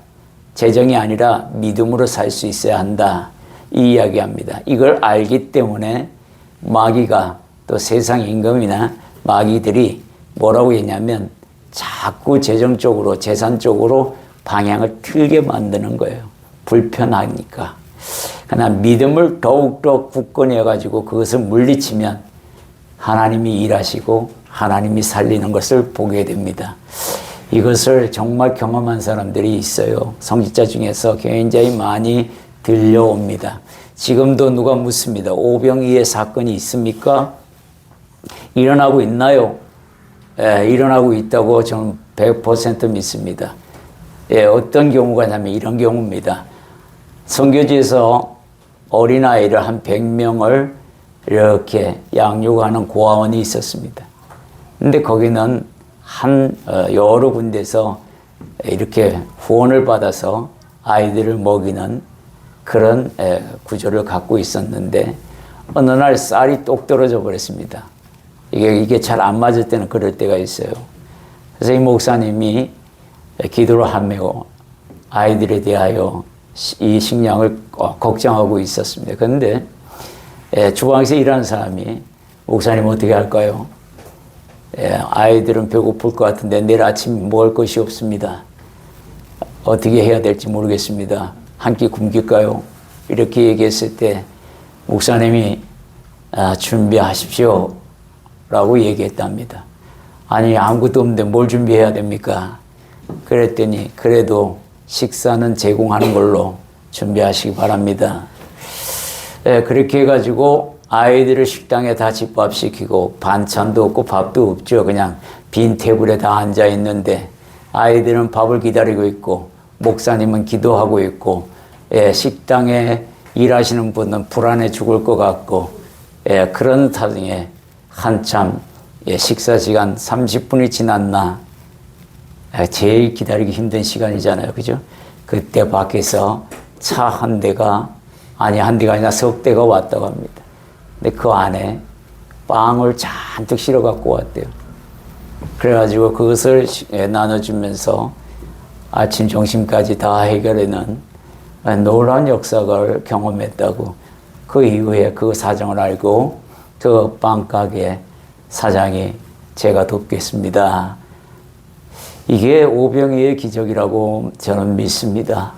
재정이 아니라 믿음으로 살 수 있어야 한다. 이 이야기합니다. 이걸 알기 때문에 마귀가, 또 세상 임금이나 마귀들이 뭐라고 했냐면 자꾸 재정적으로, 재산적으로 방향을 틀게 만드는 거예요. 불편하니까. 그러나 믿음을 더욱더 굳건히 해가지고 그것을 물리치면 하나님이 일하시고 하나님이 살리는 것을 보게 됩니다. 이것을 정말 경험한 사람들이 있어요. 성직자 중에서 굉장히 많이 들려옵니다. 지금도 누가 묻습니다. 오병이의 사건이 있습니까? 일어나고 있나요? 일어나고 있다고 저는 100% 믿습니다. 어떤 경우가 냐면 이런 경우입니다. 선교지에서 어린아이를 한 100명을 이렇게 양육하는 고아원이 있었습니다. 근데 거기는 여러 군데서 이렇게 후원을 받아서 아이들을 먹이는 그런 구조를 갖고 있었는데 어느 날 쌀이 똑 떨어져 버렸습니다. 이게 잘 안 맞을 때는 그럴 때가 있어요. 그래서 이 목사님이 기도를 하며 아이들에 대하여 이 식량을 걱정하고 있었습니다. 그런데 주방에서 일하는 사람이 목사님 어떻게 할까요? 아이들은 배고플 것 같은데 내일 아침 먹을 것이 없습니다. 어떻게 해야 될지 모르겠습니다. 한 끼 굶길까요? 이렇게 얘기했을 때 목사님이 준비하십시오 라고 얘기했답니다. 아니 아무것도 없는데 뭘 준비해야 됩니까? 그랬더니 그래도 식사는 제공하는 걸로 준비하시기 바랍니다. 그렇게 해가지고 아이들을 식당에 다 집밥시키고 반찬도 없고 밥도 없죠. 그냥 빈 테이블에 다 앉아 있는데 아이들은 밥을 기다리고 있고 목사님은 기도하고 있고 식당에 일하시는 분은 불안해 죽을 것 같고 그런 타중에 한참 식사 시간 30분이 지났나 제일 기다리기 힘든 시간이잖아요. 그죠? 그때 밖에서 차 한 대가 아니라 석 대가 왔다고 합니다. 근데 그 안에 빵을 잔뜩 실어 갖고 왔대요. 그래가지고 그것을 나눠주면서 아침 점심까지 다 해결하는 놀라운 역사를 경험했다고. 그 이후에 그 사정을 알고 그 빵가게 사장이 제가 돕겠습니다. 이게 오병이의 기적이라고 저는 믿습니다.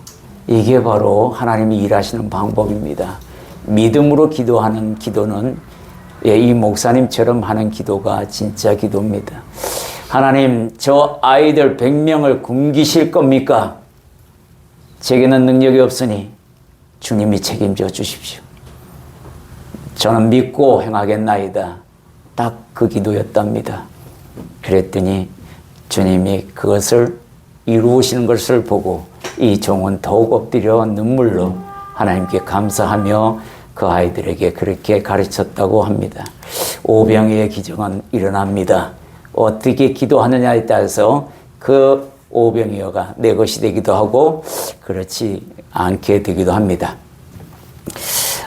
이게 바로 하나님이 일하시는 방법입니다. 믿음으로 기도하는 기도는 이 목사님처럼 하는 기도가 진짜 기도입니다. 하나님, 저 아이들 100명을 굶기실 겁니까? 제게는 능력이 없으니 주님이 책임져 주십시오. 저는 믿고 행하겠나이다. 딱 그 기도였답니다. 그랬더니 주님이 그것을 이루시는 것을 보고 이 종은 더욱 엎드려 눈물로 하나님께 감사하며 그 아이들에게 그렇게 가르쳤다고 합니다. 오병이의 기적은 일어납니다. 어떻게 기도하느냐에 따라서 그 오병이어가 내 것이 되기도 하고 그렇지 않게 되기도 합니다.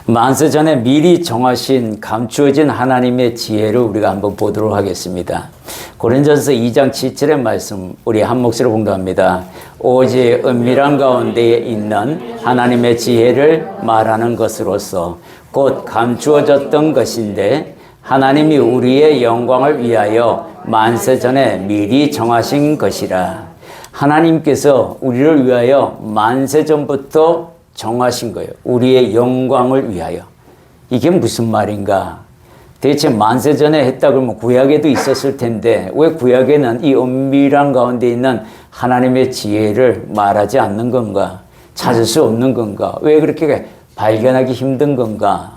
만세 전에 미리 정하신 감추어진 하나님의 지혜를 우리가 한번 보도록 하겠습니다. 고린도전서 2장 7절의 말씀 우리 한 목소리로 공부합니다. 오직 은밀한 가운데에 있는 하나님의 지혜를 말하는 것으로서 곧 감추어졌던 것인데 하나님이 우리의 영광을 위하여 만세 전에 미리 정하신 것이라. 하나님께서 우리를 위하여 만세 전부터 정하신 거예요. 우리의 영광을 위하여. 이게 무슨 말인가? 대체 만세 전에 했다 그러면 구약에도 있었을 텐데 왜 구약에는 이 은밀한 가운데 있는 하나님의 지혜를 말하지 않는 건가? 찾을 수 없는 건가? 왜 그렇게 발견하기 힘든 건가?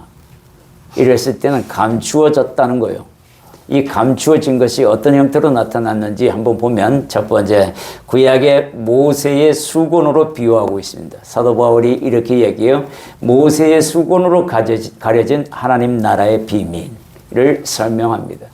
이랬을 때는 감추어졌다는 거예요. 이 감추어진 것이 어떤 형태로 나타났는지 한번 보면 첫 번째, 구약의 모세의 수건으로 비유하고 있습니다. 사도 바울이 이렇게 얘기해요. 모세의 수건으로 가려진 하나님 나라의 비밀을 설명합니다.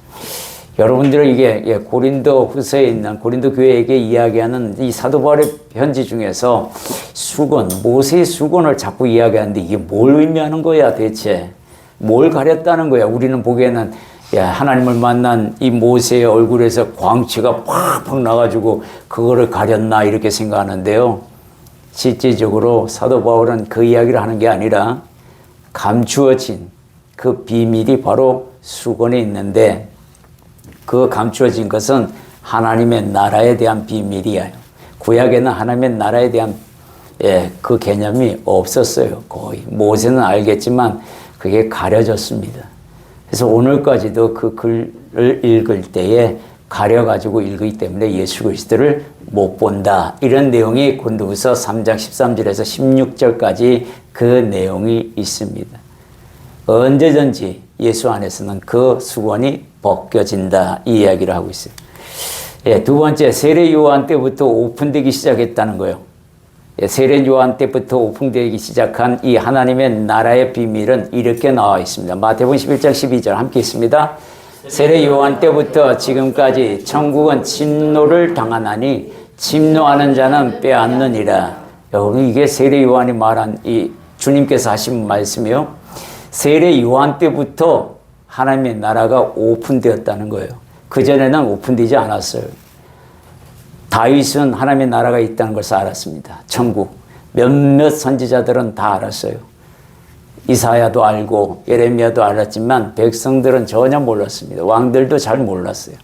여러분들은 이게 고린도 후서에 있는 고린도 교회에게 이야기하는 이 사도 바울의 편지 중에서 수건, 모세의 수건을 자꾸 이야기하는데 이게 뭘 의미하는 거야 대체? 뭘 가렸다는 거야? 우리는 보기에는 하나님을 만난 이 모세의 얼굴에서 광채가 팍팍 나가지고 그거를 가렸나 이렇게 생각하는데요. 실질적으로 사도 바울은 그 이야기를 하는 게 아니라 감추어진 그 비밀이 바로 수건에 있는데 그 감추어진 것은 하나님의 나라에 대한 비밀이에요. 구약에는 하나님의 나라에 대한 그 개념이 없었어요. 거의 모세는 알겠지만 그게 가려졌습니다. 그래서 오늘까지도 그 글을 읽을 때에 가려가지고 읽기 때문에 예수 그리스도를 못 본다. 이런 내용이 고린도후서 3장 13절에서 16절까지 그 내용이 있습니다. 언제든지 예수 안에서는 그 수건이 벗겨진다. 이 이야기를 하고 있어요. 두 번째, 세례 요한 때부터 오픈되기 시작했다는 거예요. 세례 요한 때부터 오픈되기 시작한 이 하나님의 나라의 비밀은 이렇게 나와 있습니다. 마태복음 11장 12절 함께 있습니다. 세례 요한 때부터 지금까지 천국은 침노를 당하나니 침노하는 자는 빼앗느니라. 여러분 이게 세례 요한이 말한 이 주님께서 하신 말씀이요. 세례 요한 때부터 하나님의 나라가 오픈되었다는 거예요. 그전에는 오픈되지 않았어요. 다윗은 하나님의 나라가 있다는 것을 알았습니다. 천국. 몇몇 선지자들은 다 알았어요. 이사야도 알고 예레미야도 알았지만 백성들은 전혀 몰랐습니다. 왕들도 잘 몰랐어요.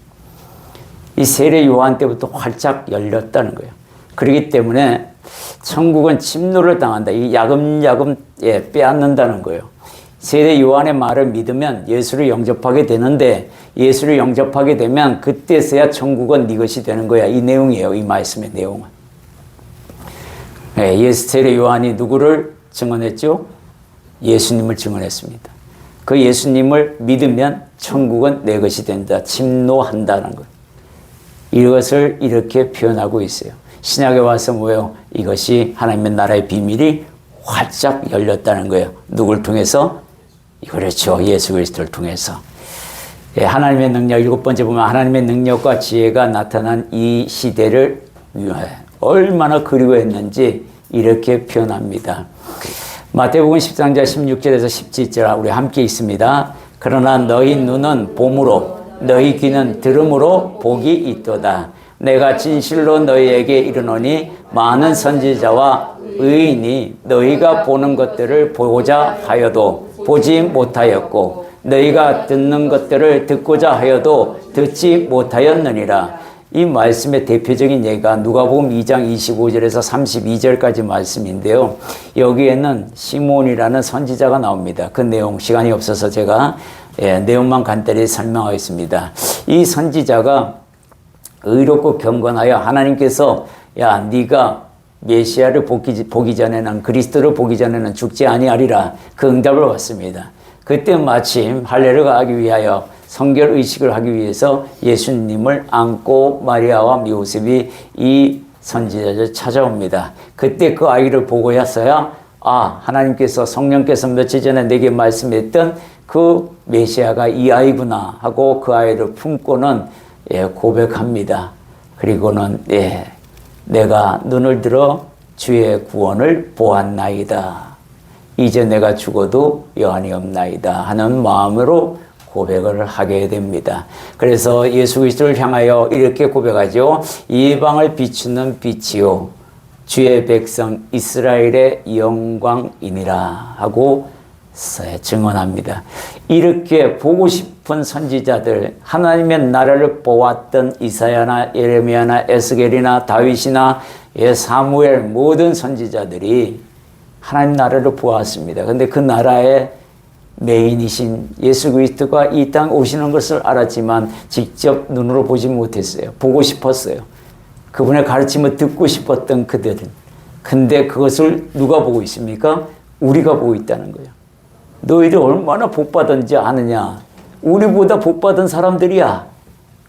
이 세례 요한 때부터 활짝 열렸다는 거예요. 그렇기 때문에 천국은 침노를 당한다. 이 야금야금 빼앗는다는 거예요. 세례 요한의 말을 믿으면 예수를 영접하게 되는데 예수를 영접하게 되면 그때서야 천국은 네 것이 되는 거야. 이 내용이에요. 이 말씀의 내용은. 세례 요한이 누구를 증언했죠? 예수님을 증언했습니다. 그 예수님을 믿으면 천국은 내 것이 된다. 침노한다는 것. 이것을 이렇게 표현하고 있어요. 신약에 와서 뭐예요? 이것이 하나님의 나라의 비밀이 활짝 열렸다는 거예요. 누굴 통해서? 그렇죠. 예수 그리스도를 통해서. 하나님의 능력, 7번째 보면 하나님의 능력과 지혜가 나타난 이 시대를 얼마나 그리워했는지 이렇게 표현합니다. 마태복음 13장 16절에서 17절 우리 함께 있습니다. 그러나 너희 눈은 봄으로 너희 귀는 들음으로 복이 있도다. 내가 진실로 너희에게 이르노니 많은 선지자와 의인이 너희가 보는 것들을 보고자 하여도 보지 못하였고 너희가 듣는 것들을 듣고자 하여도 듣지 못하였느니라. 이 말씀의 대표적인 예가 누가복음 2장 25절에서 32절까지 말씀인데요. 여기에는 시몬이라는 선지자가 나옵니다. 그 내용 시간이 없어서 제가 내용만 간단히 설명하겠습니다. 이 선지자가 의롭고 경건하여 하나님께서 야 네가 메시아를 보기 전에는 그리스도를 보기 전에는 죽지 아니하리라 그 응답을 받습니다. 그때 마침 할례를 하기 위하여 성결 의식을 하기 위해서 예수님을 안고 마리아와 요셉이 이 선지자를 찾아옵니다. 그때 그 아이를 보고서야 하나님께서 성령께서 며칠 전에 내게 말씀했던 그 메시아가 이 아이구나 하고 그 아이를 품고는 고백합니다. 그리고는 내가 눈을 들어 주의 구원을 보았나이다. 이제 내가 죽어도 여한이 없나이다 하는 마음으로 고백을 하게 됩니다. 그래서 예수 그리스도를 향하여 이렇게 고백하죠. 이방을 비추는 빛이요 주의 백성 이스라엘의 영광이니라 하고 증언합니다. 이렇게 보고 싶은 선지자들, 하나님의 나라를 보았던 이사야나 예레미야나 에스겔이나 다윗이나 사무엘 모든 선지자들이 하나님 나라를 보았습니다. 그런데 그 나라의 메인이신 예수 그리스도가 이 땅 오시는 것을 알았지만 직접 눈으로 보지 못했어요. 보고 싶었어요. 그분의 가르침을 듣고 싶었던 그들은. 근데 그것을 누가 보고 있습니까? 우리가 보고 있다는 거예요. 너희들 얼마나 복받은지 아느냐? 우리보다 복받은 사람들이야.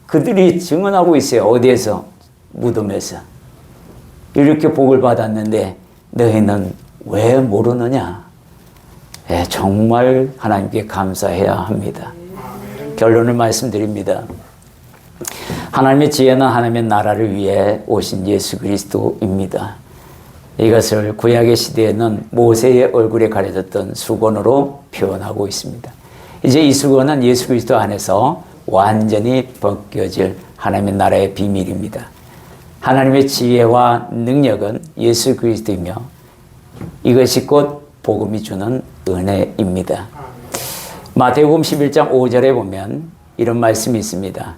그들이 증언하고 있어요. 어디에서? 무덤에서. 이렇게 복을 받았는데 너희는 왜 모르느냐? 정말 하나님께 감사해야 합니다. 결론을 말씀드립니다. 하나님의 지혜는 하나님의 나라를 위해 오신 예수 그리스도입니다. 이것을 구약의 시대에는 모세의 얼굴에 가려졌던 수건으로 표현하고 있습니다. 이제 이 수건은 예수 그리스도 안에서 완전히 벗겨질 하나님의 나라의 비밀입니다. 하나님의 지혜와 능력은 예수 그리스도이며 이것이 곧 복음이 주는 은혜입니다. 마태복음 11장 5절에 보면 이런 말씀이 있습니다.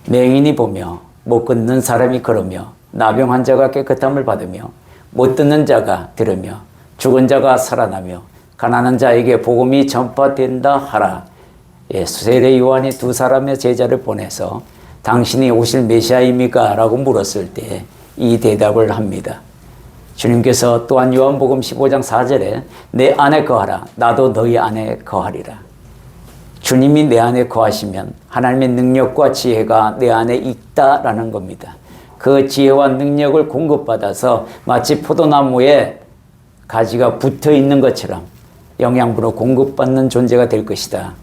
맹인이 보며 못 걷는 사람이 걸으며 나병 환자가 깨끗함을 받으며 못 듣는 자가 들으며 죽은 자가 살아나며 가난한 자에게 복음이 전파된다 하라. 세례 요한이 두 사람의 제자를 보내서 당신이 오실 메시아입니까? 라고 물었을 때 이 대답을 합니다. 주님께서 또한 요한복음 15장 4절에 내 안에 거하라. 나도 너희 안에 거하리라. 주님이 내 안에 거하시면 하나님의 능력과 지혜가 내 안에 있다라는 겁니다. 그 지혜와 능력을 공급받아서 마치 포도나무에 가지가 붙어 있는 것처럼 영양분을 공급받는 존재가 될 것이다.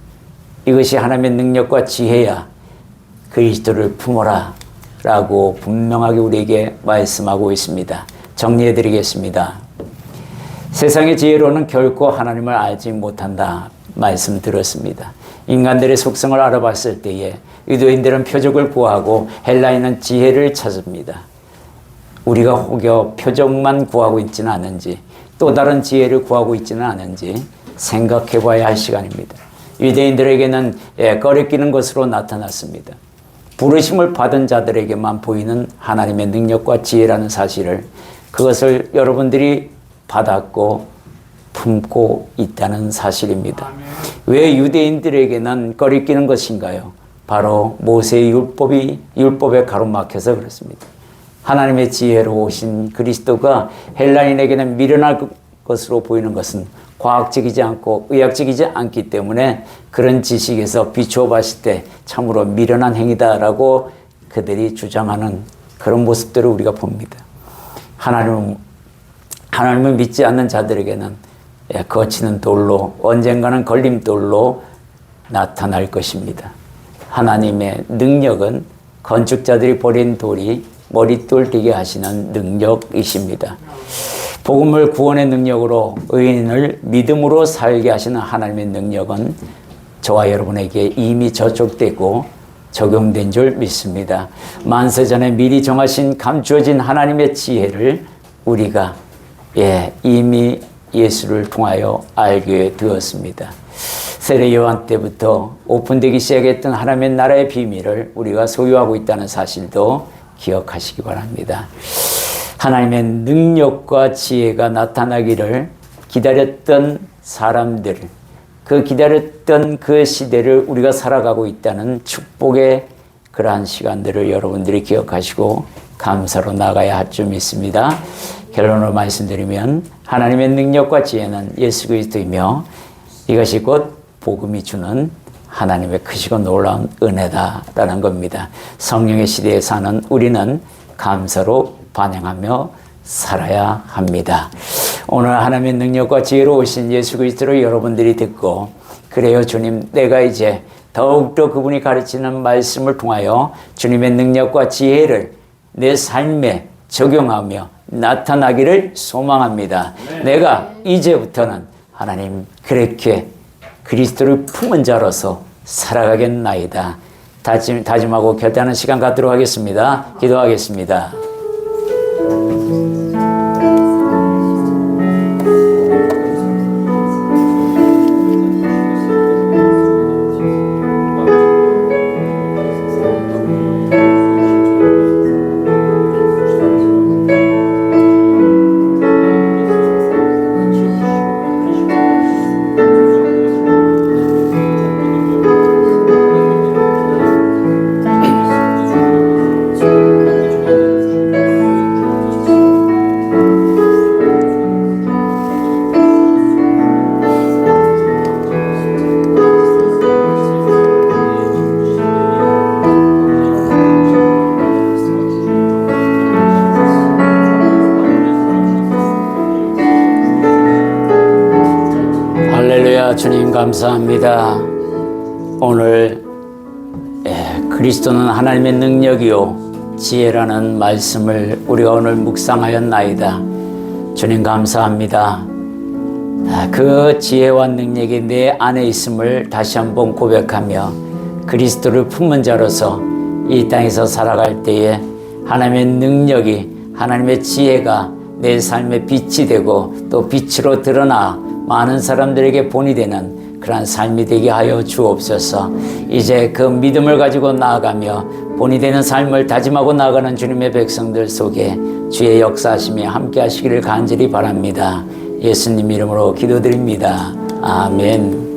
이것이 하나님의 능력과 지혜야. 그리스도를 품어라 라고 분명하게 우리에게 말씀하고 있습니다. 정리해 드리겠습니다. 세상의 지혜로는 결코 하나님을 알지 못한다 말씀 들었습니다. 인간들의 속성을 알아봤을 때에 유대인들은 표적을 구하고 헬라인은 지혜를 찾습니다. 우리가 혹여 표적만 구하고 있지는 않은지 또 다른 지혜를 구하고 있지는 않은지 생각해 봐야 할 시간입니다. 유대인들에게는 꺼리끼는 것으로 나타났습니다. 부르심을 받은 자들에게만 보이는 하나님의 능력과 지혜라는 사실을 그것을 여러분들이 받았고 품고 있다는 사실입니다. 왜 유대인들에게는 꺼리끼는 것인가요? 바로 모세의 율법에 가로막혀서 그렇습니다. 하나님의 지혜로 오신 그리스도가 헬라인에게는 미련할 것으로 보이는 것은 과학적이지 않고 의학적이지 않기 때문에 그런 지식에서 비추어 봤을 때 참으로 미련한 행위다라고 그들이 주장하는 그런 모습들을 우리가 봅니다. 하나님을 믿지 않는 자들에게는 거치는 돌로, 언젠가는 걸림돌로 나타날 것입니다. 하나님의 능력은 건축자들이 버린 돌이 머릿돌 되게 하시는 능력이십니다. 복음을 구원의 능력으로 의인을 믿음으로 살게 하시는 하나님의 능력은 저와 여러분에게 이미 저촉되고 적용된 줄 믿습니다. 만세전에 미리 정하신 감추어진 하나님의 지혜를 우리가 이미 예수를 통하여 알게 되었습니다. 세례 요한 때부터 오픈되기 시작했던 하나님의 나라의 비밀을 우리가 소유하고 있다는 사실도 기억하시기 바랍니다. 하나님의 능력과 지혜가 나타나기를 기다렸던 사람들, 그 기다렸던 그 시대를 우리가 살아가고 있다는 축복의 그러한 시간들을 여러분들이 기억하시고 감사로 나가야 할 줄 믿습니다. 결론으로 말씀드리면 하나님의 능력과 지혜는 예수 그리스도이며 이것이 곧 복음이 주는 하나님의 크시고 놀라운 은혜다라는 겁니다. 성령의 시대에 사는 우리는 감사로 반영하며 살아야 합니다. 오늘 하나님의 능력과 지혜로 오신 예수 그리스도를 여러분들이 듣고 그래요 주님, 내가 이제 더욱더 그분이 가르치는 말씀을 통하여 주님의 능력과 지혜를 내 삶에 적용하며 나타나기를 소망합니다. 내가 이제부터는 하나님 그렇게 그리스도를 품은 자로서 살아가겠나이다. 다짐하고 결단하는 시간 갖도록 하겠습니다. 기도하겠습니다. 주님 감사합니다. 오늘 그리스도는 하나님의 능력이요 지혜라는 말씀을 우리가 오늘 묵상하였나이다. 주님 감사합니다. 그 지혜와 능력이 내 안에 있음을 다시 한번 고백하며 그리스도를 품은 자로서 이 땅에서 살아갈 때에 하나님의 능력이, 하나님의 지혜가 내 삶의 빛이 되고 또 빛으로 드러나 많은 사람들에게 본이 되는 그러한 삶이 되게 하여 주옵소서. 이제 그 믿음을 가지고 나아가며 본이 되는 삶을 다짐하고 나아가는 주님의 백성들 속에 주의 역사하심이 함께 하시기를 간절히 바랍니다. 예수님 이름으로 기도드립니다. 아멘.